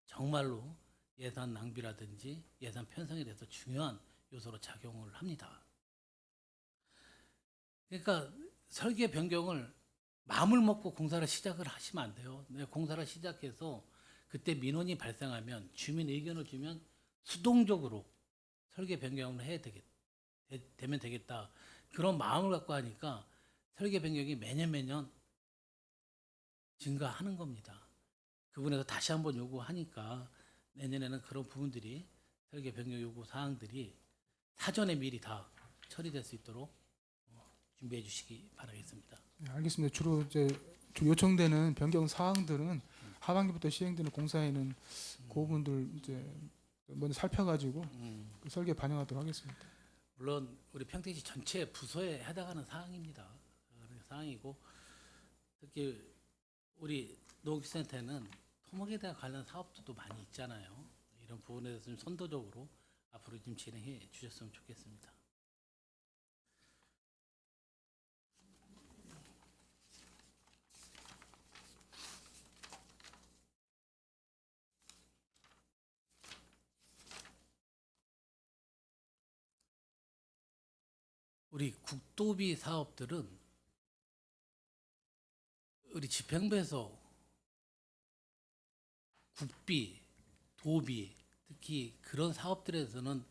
정말로 예산 낭비라든지 예산 편성에 대해서 중요한 요소로 작용을 합니다. 그러니까 설계 변경을 마음을 먹고 공사를 시작을 하시면 안 돼요. 공사를 시작해서 그때 민원이 발생하면 주민 의견을 주면 수동적으로 설계 변경을 되면 되겠다. 그런 마음을 갖고 하니까 설계 변경이 매년 증가하는 겁니다. 그 부분에서 다시 한번 요구하니까 내년에는 그런 부분들이 설계 변경 요구 사항들이 사전에 미리 다 처리될 수 있도록 준비해 주시기 바라겠습니다. 네, 알겠습니다. 주로 요청되는 변경 사항들은 하반기부터 시행되는 공사에는 그 부분들 이제 먼저 살펴가지고 그 설계 반영하도록 하겠습니다. 물론 우리 평택시 전체 부서에 해당하는 사항입니다. 그런 사항이고 특히 우리 농업센터에는 토목에 대한 관련 사업들도 많이 있잖아요. 이런 부분에 대해서 좀 선도적으로 앞으로 좀 진행해 주셨으면 좋겠습니다. 우리 국도비 사업들은 우리 집행부에서 국비, 도비, 특히 그런 사업들에서는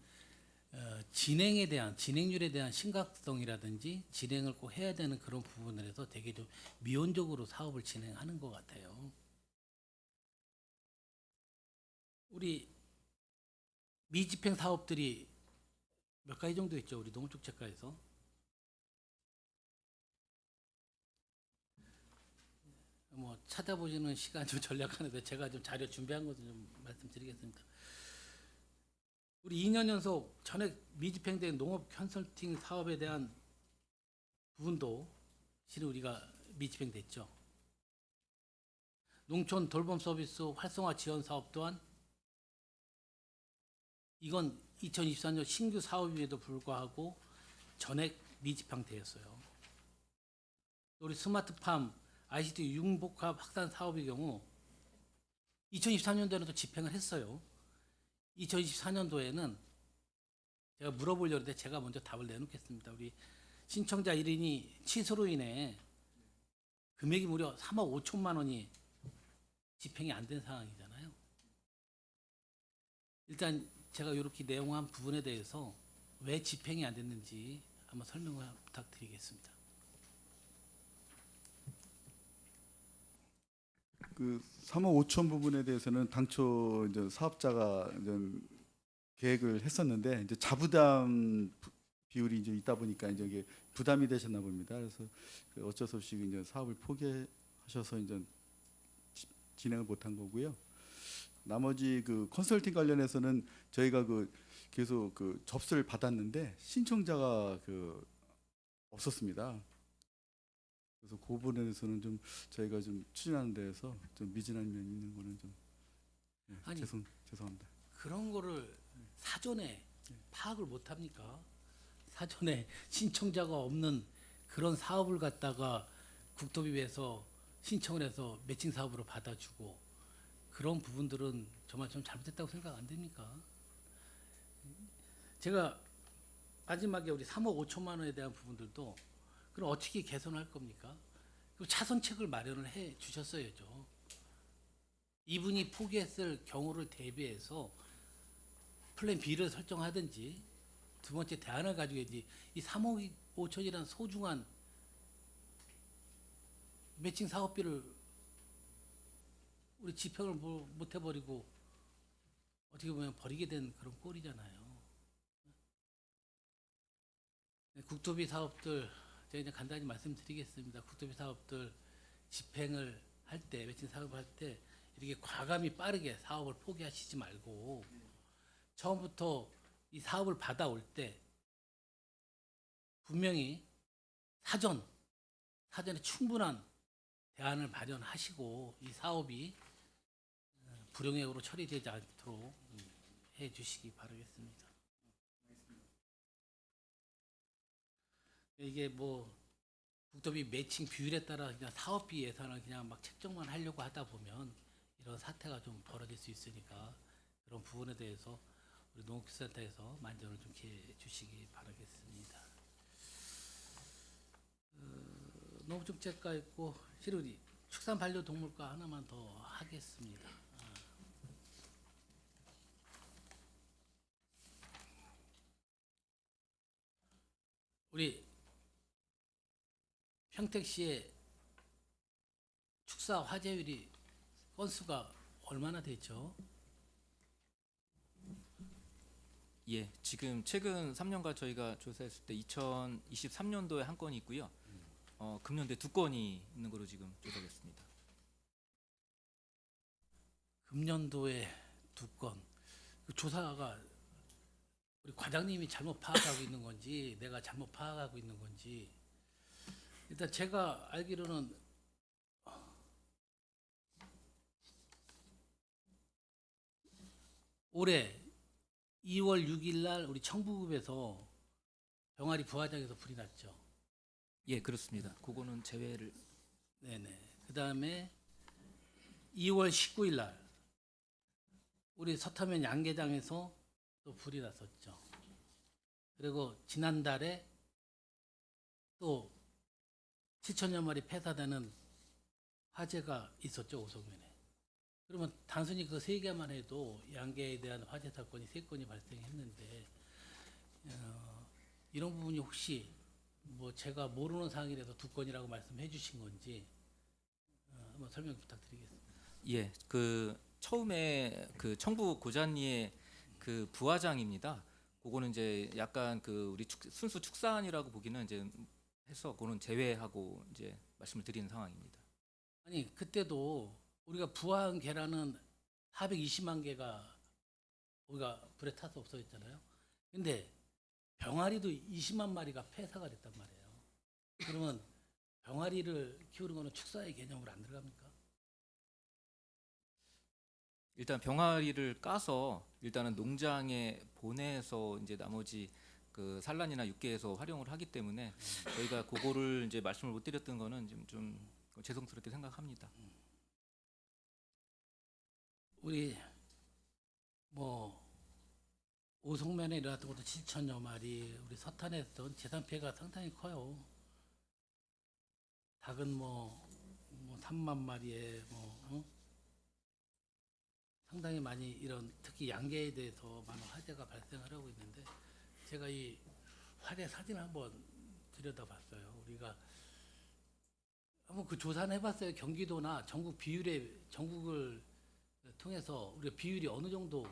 진행률에 대한 심각성이라든지 진행을 꼭 해야 되는 그런 부분에서 되게 좀 미온적으로 사업을 진행하는 것 같아요. 우리 미집행 사업들이 몇 가지 정도 있죠. 우리 농업축제과에서. 뭐 찾아보시는 시간 좀 전략하는데 제가 좀 자료 준비한 것을 좀 말씀드리겠습니다. 우리 2년 연속 전액 미집행된 농업 컨설팅 사업에 대한 부분도 실은 우리가 미집행됐죠. 농촌 돌봄 서비스 활성화 지원 사업 또한 이건 2024년 신규 사업임에도 불구하고 전액 미집행되었어요. 우리 스마트팜 ICT 융복합 확산 사업의 경우 2023년도에는 또 집행을 했어요. 2024년도에는 제가 물어보려고 했는데 제가 먼저 답을 내놓겠습니다. 우리 신청자 1인이 취소로 인해 금액이 무려 3억 5천만 원이 집행이 안 된 상황이잖아요. 일단 제가 이렇게 내용한 부분에 대해서 왜 집행이 안 됐는지 한번 설명을 부탁드리겠습니다. 그 3억 5천 부분에 대해서는 당초 이제 사업자가 이제 계획을 했었는데 이제 자부담 비율이 이제 있다 보니까 이제 이게 부담이 되셨나 봅니다. 그래서 그 어쩔 수 없이 이제 사업을 포기하셔서 이제 진행을 못한 거고요. 나머지 그 컨설팅 관련해서는 저희가 그 계속 그 접수를 받았는데 신청자가 그 없었습니다. 그래서 그 부분에서는 좀 저희가 좀 추진하는 데에서 좀 미진한 면이 있는 거는 좀 아니, 죄송합니다. 그런 거를 사전에 파악을 못 합니까? 사전에 신청자가 없는 그런 사업을 갖다가 국토비에서 신청을 해서 매칭 사업으로 받아주고 그런 부분들은 정말 좀 잘못됐다고 생각 안 됩니까? 제가 마지막에 우리 3억 5천만 원에 대한 부분들도 그럼 어떻게 개선할 겁니까? 그 차선책을 마련을 해 주셨어야죠. 이분이 포기했을 경우를 대비해서 플랜 B를 설정하든지 두 번째 대안을 가지고야지 이 3억 5천이라는 소중한 매칭 사업비를 우리 집행을 못 해버리고 어떻게 보면 버리게 된 그런 꼴이잖아요. 국토비 사업들 제가 이제 간단히 말씀드리겠습니다. 국토비 사업들 집행을 할 때, 매칭 사업을 할 때 이렇게 과감히 빠르게 사업을 포기하시지 말고 처음부터 이 사업을 받아올 때 분명히 사전에 충분한 대안을 마련하시고 이 사업이 불용액으로 처리되지 않도록 해 주시기 바라겠습니다. 이게 뭐 국토비 매칭 비율에 따라 그냥 사업비 예산을 그냥 막 책정만 하려고 하다 보면 이런 사태가 좀 벌어질 수 있으니까 그런 부분에 대해서 우리 농업기술센터에서 만전을 좀 기해 주시기 바라겠습니다. 농업정책과 있고 실우리 축산반려동물과 하나만 더 하겠습니다. 우리 평택시의 축사 화재율이 건수가 얼마나 되죠? 예, 지금 최근 3년간 저희가 조사했을 때 2023년도에 한 건이 있고요. 금년도에 2건이 있는 걸로 지금 조사했습니다. 금년도에 2건. 그 조사가 우리 과장님이 잘못 파악하고 있는 건지 내가 잘못 파악하고 있는 건지 일단 제가 알기로는 올해 2월 6일 날 우리 청부읍에서 병아리 부화장에서 불이 났죠. 예, 그렇습니다. 그거는 제외를. 네네. 그 다음에 2월 19일 날 우리 서타면 양계장에서 또 불이 났었죠. 그리고 지난달에 또 7천여 마리 폐사되는 화재가 있었죠, 오송면에. 그러면 단순히 그 3개만 해도 양계에 대한 화재 사건이 3건이 발생했는데 이런 부분이 혹시 뭐 제가 모르는 사항이라서 2건이라고 말씀해 주신 건지 한번 설명 부탁드리겠습니다. 예, 그 처음에 그 청부 고잔리의 그 부화장입니다. 그거는 이제 약간 그 우리 순수 축산이라고 보기는 이제 해서 그거는 제외하고 이제 말씀을 드리는 상황입니다. 아니 그때도 우리가 부화한 계란은 420만 개가 우리가 불에 타서 없어졌잖아요. 근데 병아리도 20만 마리가 폐사가 됐단 말이에요. 그러면 병아리를 키우는 거는 축사의 개념으로 안 들어갑니까? 일단 병아리를 까서 일단은 농장에 보내서 이제 나머지 그 산란이나 육계에서 활용을 하기 때문에 저희가 그거를 이제 말씀을 못 드렸던 거는 좀 죄송스럽게 생각합니다. 우리 뭐 오송면에 일어났던 것도 7천여 마리, 우리 서탄에서 재산 피해가 상당히 커요. 닭은 뭐 3만 마리에 상당히 많이 이런 특히 양계에 대해서 많은 화재가 발생을 하고 있는데 제가 이 화재 사진을 한번 들여다봤어요. 우리가 한번 그 조사는 해봤어요. 경기도나 전국을 통해서 우리가 비율이 어느 정도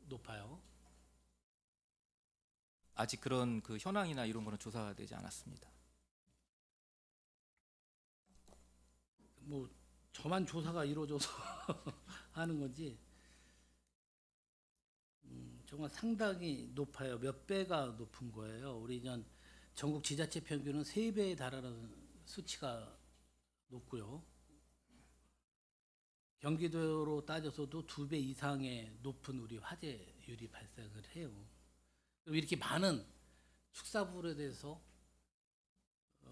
높아요? 아직 그런 그 현황이나 이런 거는 조사되지 않았습니다. 뭐 저만 조사가 이루어져서 하는 건지 정말 상당히 높아요. 몇 배가 높은 거예요. 우리 전국 지자체 평균은 3배에 달하는 수치가 높고요. 경기도로 따져서도 2배 이상의 높은 우리 화재율이 발생을 해요. 그럼 이렇게 많은 축사물에 대해서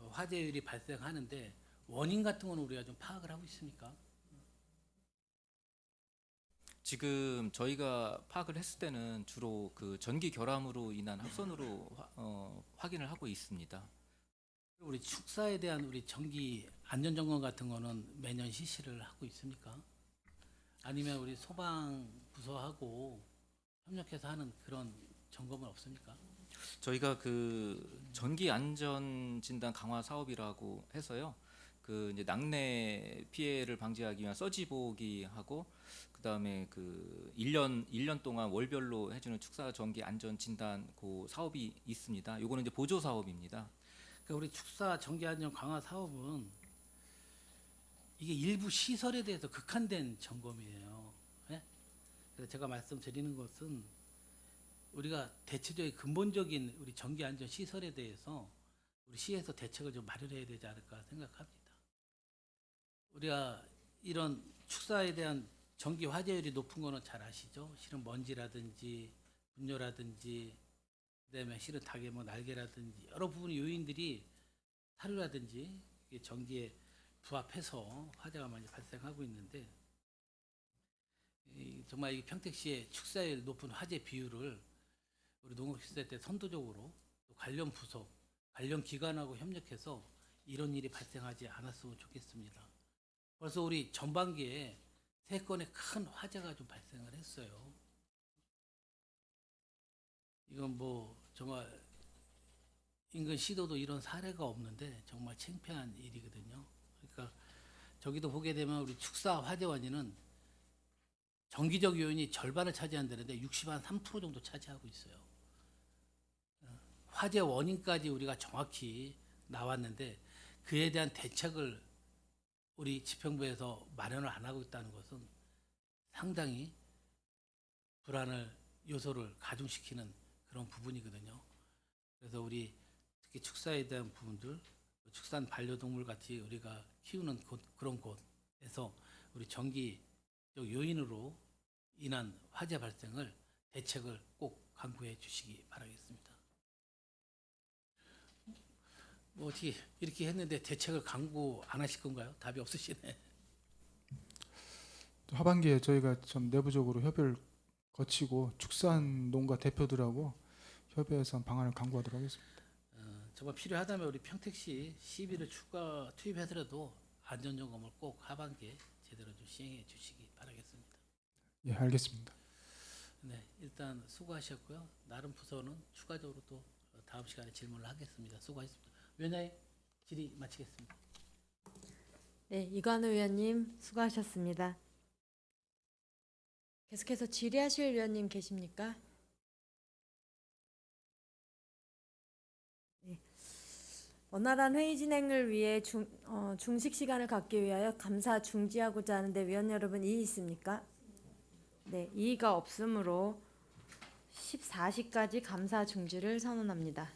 화재율이 발생하는데 원인 같은 건 우리가 좀 파악을 하고 있습니까? 지금 저희가 파악을 했을 때는 주로 그 전기 결함으로 인한 합선으로 확인을 하고 있습니다. 우리 축사에 대한 우리 전기 안전 점검 같은 거는 매년 실시를 하고 있습니까? 아니면 우리 소방 부서하고 협력해서 하는 그런 점검은 없습니까? 저희가 그 전기 안전 진단 강화 사업이라고 해서요. 그 이제 낙내 피해를 방지하기 위한 서지보기하고 그다음에 그 1년 동안 월별로 해주는 축사 정기 안전 진단 그 사업이 있습니다. 요거는 이제 보조 사업입니다. 그러니까 우리 축사 정기 안전 강화 사업은 이게 일부 시설에 대해서 극한된 점검이에요. 예? 그래서 제가 말씀드리는 것은 우리가 대체적인 근본적인 우리 전기 안전 시설에 대해서 우리 시에서 대책을 좀 마련해야 되지 않을까 생각합니다. 우리가 이런 축사에 대한 전기 화재율이 높은 거는 잘 아시죠? 실은 먼지라든지 분뇨라든지 그다음에 실은 닭의 뭐 날개라든지 여러 부분의 요인들이 사료라든지 이게 전기에 부합해서 화재가 많이 발생하고 있는데 정말 이 평택시의 축사율 높은 화재 비율을 우리 농업시설 때 선도적으로 또 관련 부서, 관련 기관하고 협력해서 이런 일이 발생하지 않았으면 좋겠습니다. 벌써 우리 전반기에 3건의 큰 화재가 좀 발생을 했어요. 이건 뭐 정말 인근 시도도 이런 사례가 없는데 정말 창피한 일이거든요. 그러니까 저기도 보게 되면 우리 축사 화재원인은 정기적 요인이 절반을 차지한다는데 63% 정도 차지하고 있어요. 화재 원인까지 우리가 정확히 나왔는데 그에 대한 대책을 우리 지평부에서 마련을 안 하고 있다는 것은 상당히 불안을 요소를 가중시키는 그런 부분이거든요. 그래서 우리 특히 축사에 대한 부분들, 축산 반려동물 같이 우리가 키우는 그런 곳에서 우리 전기적 요인으로 인한 화재 발생을 대책을 꼭 강구해 주시기 바라겠습니다. 뭐 어떻게 이렇게 했는데 대책을 강구 안 하실 건가요? 답이 없으시네. 하반기에 저희가 좀 내부적으로 협의를 거치고 축산 농가 대표들하고 협의해서 방안을 강구하도록 하겠습니다. 정말 필요하다면 우리 평택시 시비를 추가 투입해서라도 안전점검을 꼭 하반기에 제대로 좀 시행해 주시기 바라겠습니다. 예, 알겠습니다. 네, 일단 수고하셨고요. 나름 부서는 추가적으로 또 다음 시간에 질문을 하겠습니다. 수고하셨습니다. 위원장님 질의 마치겠습니다. 네, 이관우 위원님 수고하셨습니다. 계속해서 질의하실 위원님 계십니까? 네. 원활한 회의 진행을 위해 중식 시간을 갖기 위하여 감사 중지하고자 하는데 위원 여러분 이의 있습니까? 네, 이의가 없으므로 14시까지 감사 중지를 선언합니다.